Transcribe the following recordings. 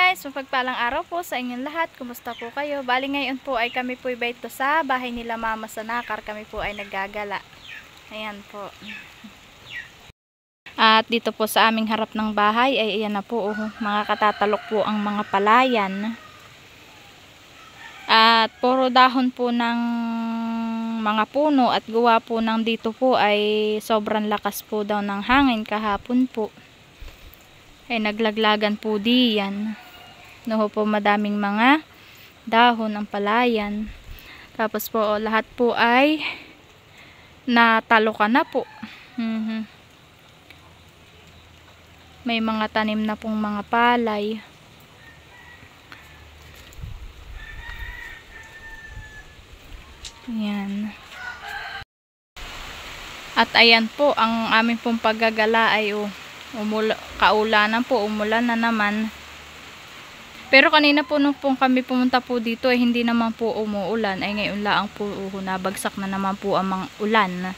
guys, mapagpalang araw po sa inyong lahat. Kumusta po kayo? Bali ngayon po ay kami po iba ito sa bahay nila Mama sa Nakar. Kami po ay naggagala. Ayan po. At dito po sa aming harap ng bahay ay ayan na po, mga katatalok po ang mga palayan. At puro dahon po ng mga puno at gawa po ng dito po ay sobrang lakas po daw ng hangin kahapon po. Ay naglaglagan po diyan. No po, madaming mga dahon ang palayan. Tapos po lahat po ay natalokan na po. May mga tanim na pong mga palay. Ayan. At ayan po ang aming pong paggagala ay kaulanan po, umulan na naman. Pero kanina po nung kami pumunta po dito ay hindi naman po umuulan. Ay ngayon lang po nabagsak na naman po ang mga ulan.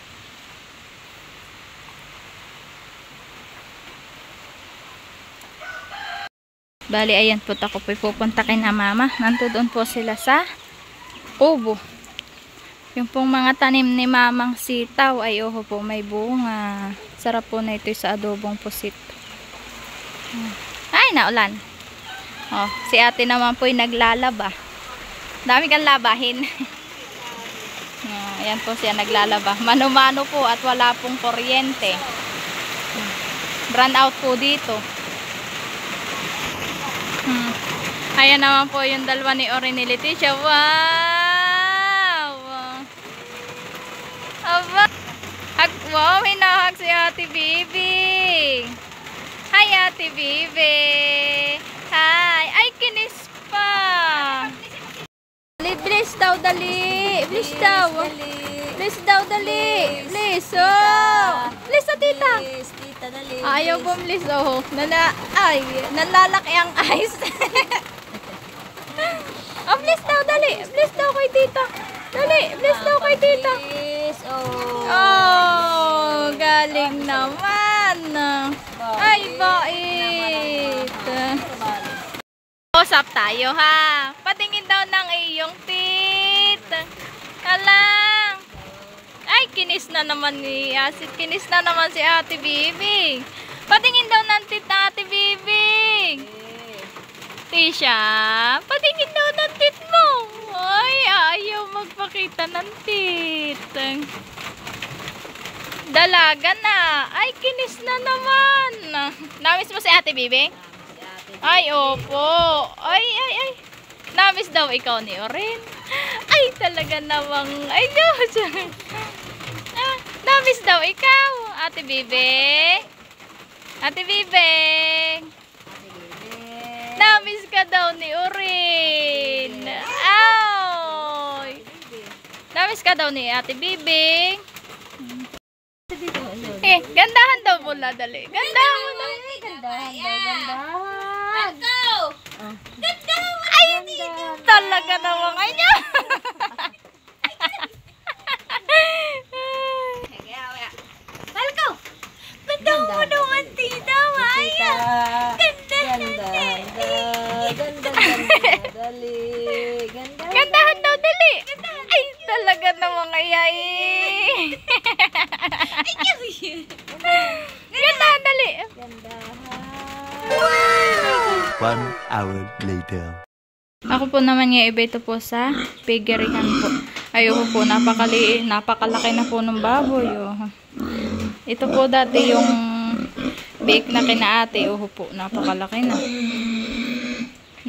Bali ayan po, ako po pupunta kay na Mama. Nandoon po sila sa kubo. Yung pong mga tanim ni Mamang sitaw ay po may bunga. Sarap po na ito sa adobong pusit. Ay, naulan. Oh, si ate naman po ay naglalaba. Dami kang labahin. Ayan po siya naglalaba. Mano-mano po at wala pong kuryente. Brand out po dito. Ayan naman po yung dalawa ni Ori ni Leticia. Wow! Aba! Wow, hinahag si Ate Bibi. Hi, Ate Bibi. Hi. Ay, kinis pa. Please daw, dali. Please daw. Please daw, dali. Please. Oh. Please sa tita. Tita, dali. Ayaw po, please. Oh. Ay, nalalaki ang eyes. Oh, please daw, dali. Please daw kay tita. Dali, please daw kay tita. Oh, galing naman. Ay, bait. Usap tayo, ha. Patingin daw ng iyong tit. Alang. Ay, kinis na naman ni Asit. Kinis na naman si Ate Bibi. Patingin daw ng tit na Ate Bibi. Tisha, patingin daw ng tit mo. Ay, ayaw magpakita ng tit. Dalaga na. Ay, kinis na naman. Namiss mo si Ate Bibi? Ay, opo. Ay. Namiss daw ikaw ni Oren. Ay, talaga namang. Ay, Diyos. Namiss daw ikaw, Ate Bibi. Ate Bibi. Namiss ka daw ni Oren. Ay. Namiss ka daw ni Ate Bibi. Gandahan daw mula, dali. Gandahan mo na. Gandahan. Ay, talaga naman kanya. Gandahan mo naman, tita. Maya. Gandahan daw, dali. Ay, talaga naman kaya eh. Gandahan, dali. One hour later. Ako po naman nga iba ito po sa piggeryhan po. Ayoko po, napakalaki na po ng baboy. Ito po dati yung bake na kina ate. Po, napakalaki na.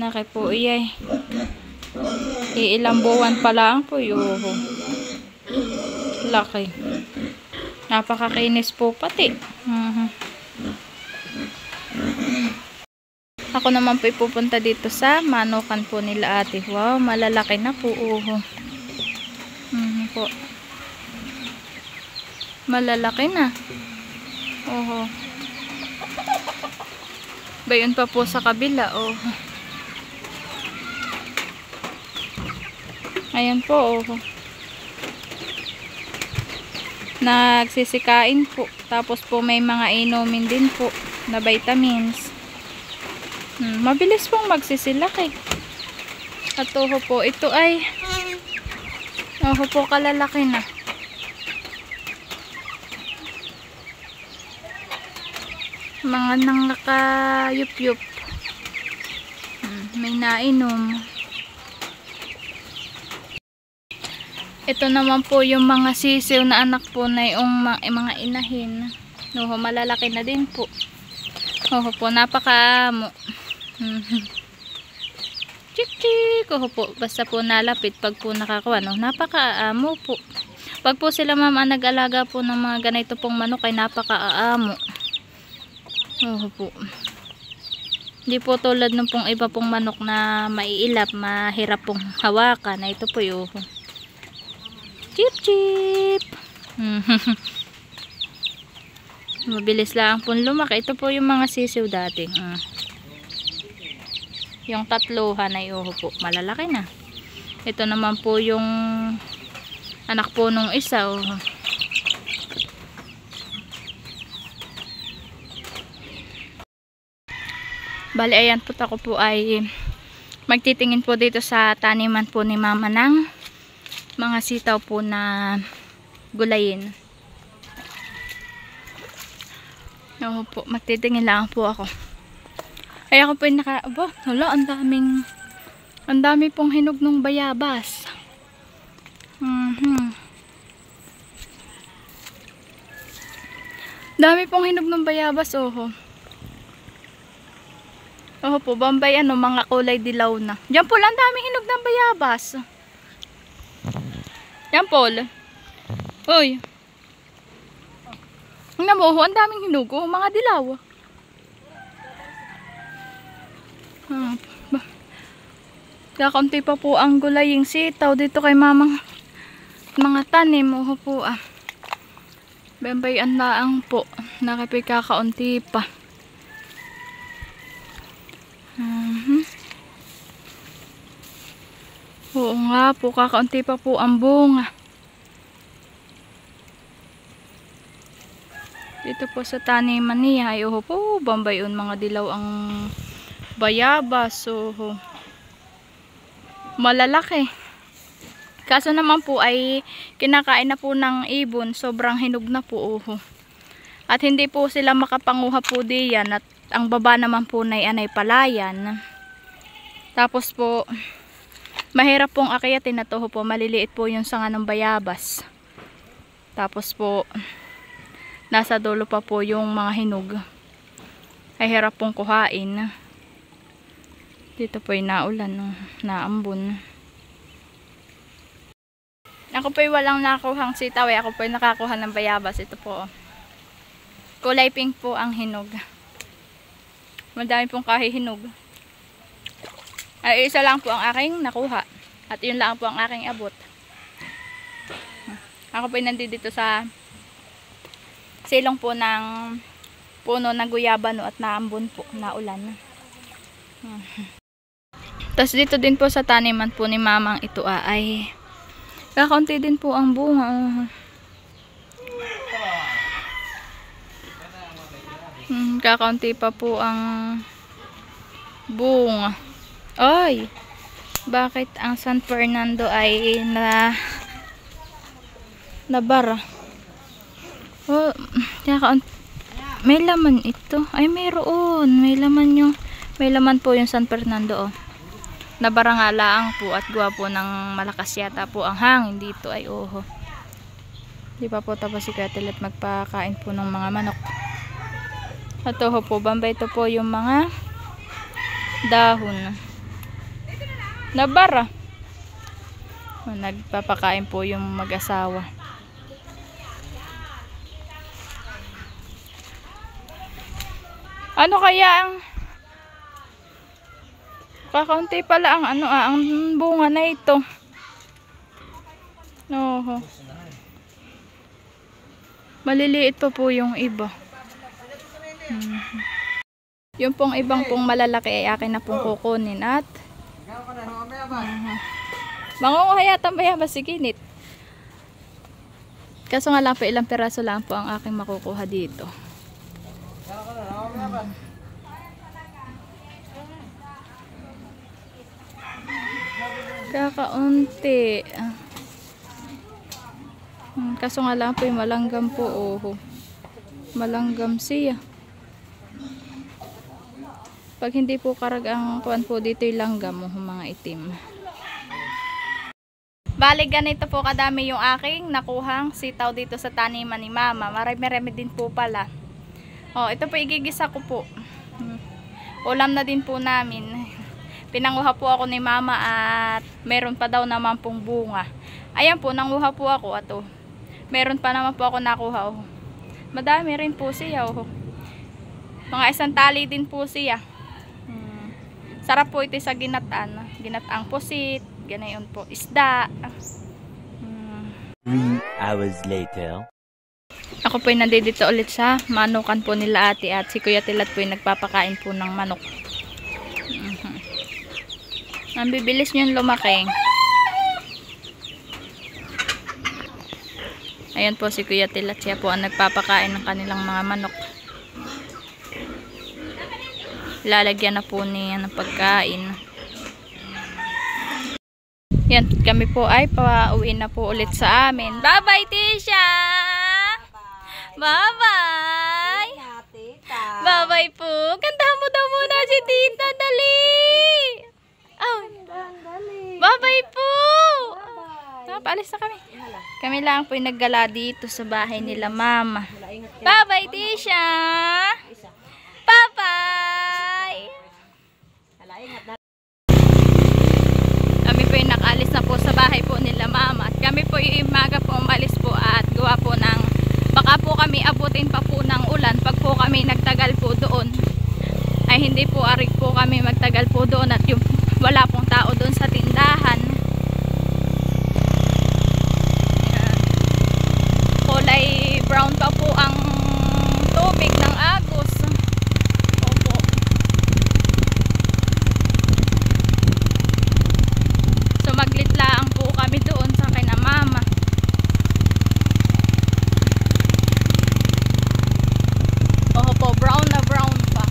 Naki po iyay. Iilang buwan pa lang po yung laki. Napakakinis po pati. Ako naman po ipupunta dito sa manukan po nila ate. Wow, malalaki na po. Po. Malalaki na. Bayon pa po sa kabila. Ayan po. Nagsisikain po. Tapos po may mga inumin din po na vitamins. Mabilis pong magsisilak eh. At po, ito ay po kalalaki na. Mga nakayup-yup. May nainom. Ito naman po yung mga sisiw na anak po na yung mga inahin. Malalaki na din po. Po, napakaamo. Chik-chik. Po, basta po nalapit pag po nakakuha. Napakaamo po. Pag po sila mama nag-alaga po ng mga ganito pong manok ay napakaamo. Po. Hindi po tulad ng pong iba pong manok na maiilap, mahirap pong hawakan. Na ito po yung chip-chip. Mabilis lang pong lumaki. Ito po yung mga sisiw dating. Yung tatluhan ay po, malalaki na. Ito naman po yung anak po nung isa. Bali, ayan po ako po ay magtitingin po dito sa taniman po ni mama ng mga sitaw po na gulayin. Po, magtitingin lang po ako. Ay ako po yung ang dami pong hinog ng bayabas. Dami pong hinog ng bayabas, po, Bombay, mga kulay dilaw na. Diyan po lang daming hinog ng bayabas. Yan, Paul. Uy. Tingnan mo, ang daming hinog, mga dilaw. Kakunti pa po ang gulaying sitaw dito kay mamang mga tanim, po. Bombay, ang laang po. Nakipikakaunti pa. Oo nga po, kakaunti pa po ang bunga. Dito po sa taniman niya ay po, Bombay, mga dilaw ang bayabas. Malalaki. Kaso naman po ay kinakain na po ng ibon, sobrang hinog na po. At hindi po sila makapanguha po diyan, at ang baba naman po na anay palayan. Tapos po mahirap pong akyatin na po, maliliit po yung sanga ng bayabas. Tapos po nasa dulo pa po yung mga hinog. Ay hirap pong kuhain. Dito po yung naulan, naambon. Ako po yung walang nakuhang sitaw, ako po yung nakakuha ng bayabas. Ito po, kulay pink po ang hinog. Madami pong kahihinog. Ay isa lang po ang aking nakuha. At yun lang po ang aking abot. Ako po nandito sa silong po ng puno ng guyabano at naambon po, naulan. Tapos dito din po sa taniman po ni mamang ito ay kakaunti din po ang bunga. Kakaunti pa po ang bunga. Ay, bakit ang San Fernando ay nabara? May laman ito. Ay, mayroon. May laman po yung San Fernando. Nabara nga lang po at gawa po ng malakas yata po ang hangin dito ay Di pa po tapos si Katelet magpakain po ng mga manok. At po, Bombay, ito po yung mga dahon. Nabara. Nagpapakain po yung mag-asawa. Ano kaya ang kakaunti pala ang ang bunga na ito. Maliliit pa po yung iba. Yung pong ibang pong malalaki ay akin na pong kukunin at mangunguha yata bayabas si Kinit. Kaso nga lang po ilang peraso lang po ang aking makukuha dito. Kakaunti. Kaso nga lang po yung malanggam po. Oh. Malanggam siya. Pag hindi po karag ang kuwan po dito yung langgam mo, mga itim. Bali ganito po kadami yung aking nakuhang sitaw dito sa taniman ni Mama. Marami-rami din po pala. Oh, ito po igigisa ko po. Ulam na din po namin. Pinanguha po ako ni Mama at meron pa daw naman pong bunga. Ayan po, nanguha po ako ato. Meron pa naman po ako nakuha. Oh. Madami rin po siya. Oh. Mga isang tali din po siya. Sarap po ito sa ginataan. Ginataang pusit. Ganayon po. Isda. 3 hours later. Ako po ay nandito ulit sa manukan po nila ate at si Kuya Tilat po ay nagpapakain po ng manok. Ang bibilis nyo lumaki. Ayan po si Kuya Tilat. Siya po ang nagpapakain ng kanilang mga manok. Lalagyan na po niya ng pagkain. Yan, kami po ay pauwi na po ulit sa amin. Bye-bye, Tisha! Bye-bye! Bye-bye po. Kantahan mo daw muna si Tita. Dali! Oh. Bye-bye po! Paalis na kami. Kami lang po yung naggala dito sa bahay nila Mama. Bye-bye, Tisha! Bye-bye! Kami po yung nakaalis na po sa bahay po nila Mama. At kami po yung umaga po umalis po at gawa po ng baka po kami abutin pa po ng ulan pag po kami nagtagal po doon. Ay hindi po arig po kami magtagal po doon at yung wala pong tao doon sa tindahan. Kulay brown pa po ang tubig ng agos. Opo. Sumaglit lang po kami doon sa kina Mama. Opo, brown na brown pa.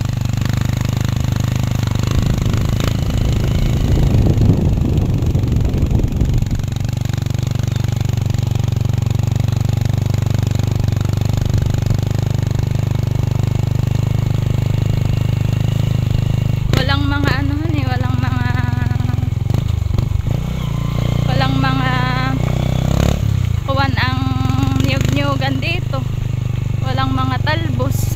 Dito walang mga talbos.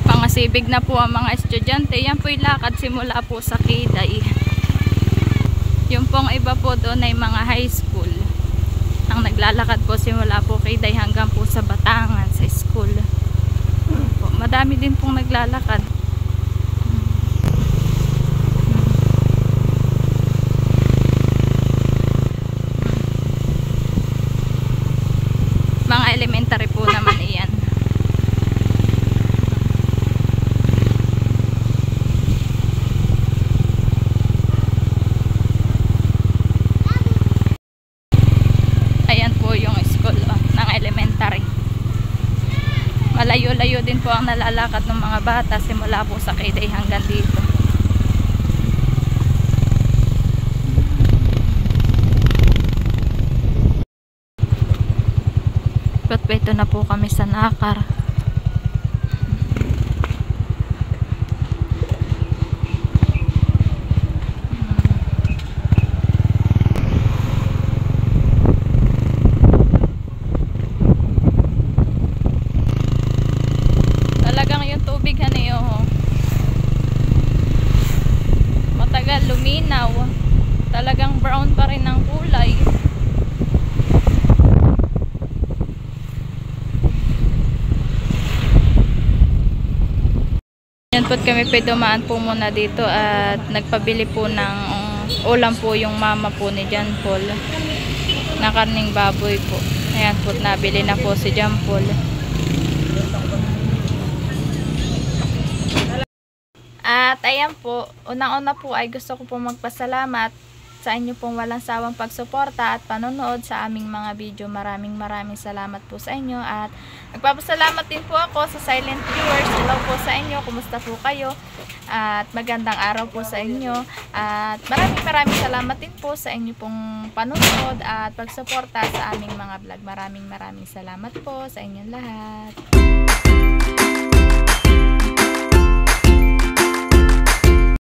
Pangasibig na po ang mga estudyante. Yan po yung lakad simula po sa Kiday. Yung pong iba po doon ay mga high school. Ang naglalakad po simula po kay Day hanggang po sa Batangan sa school. Madami din pong naglalakad. Mga elementary po naman iyan. Malayo-layo din po ang nalalakad ng mga bata simula po sa Kiday hanggang dito. Pwede na po kami sa Nakar. Luminaw. Talagang brown pa rin ang kulay. Yan po kami dumaan po muna dito at nagpabili po ng ulam po yung mama po ni John Paul na karning baboy po. Ayan po, nabili na po si John Paul. At ayan po, unang-una po ay gusto ko pong magpasalamat sa inyo pong walang sawang pagsuporta at panonood sa aming mga video. Maraming salamat po sa inyo. At nagpapasalamat din po ako sa silent viewers. Hello po sa inyo. Kumusta po kayo? At magandang araw po sa inyo. At maraming salamat din po sa inyo pong panonood at pagsuporta sa aming mga vlog. Maraming salamat po sa inyong lahat.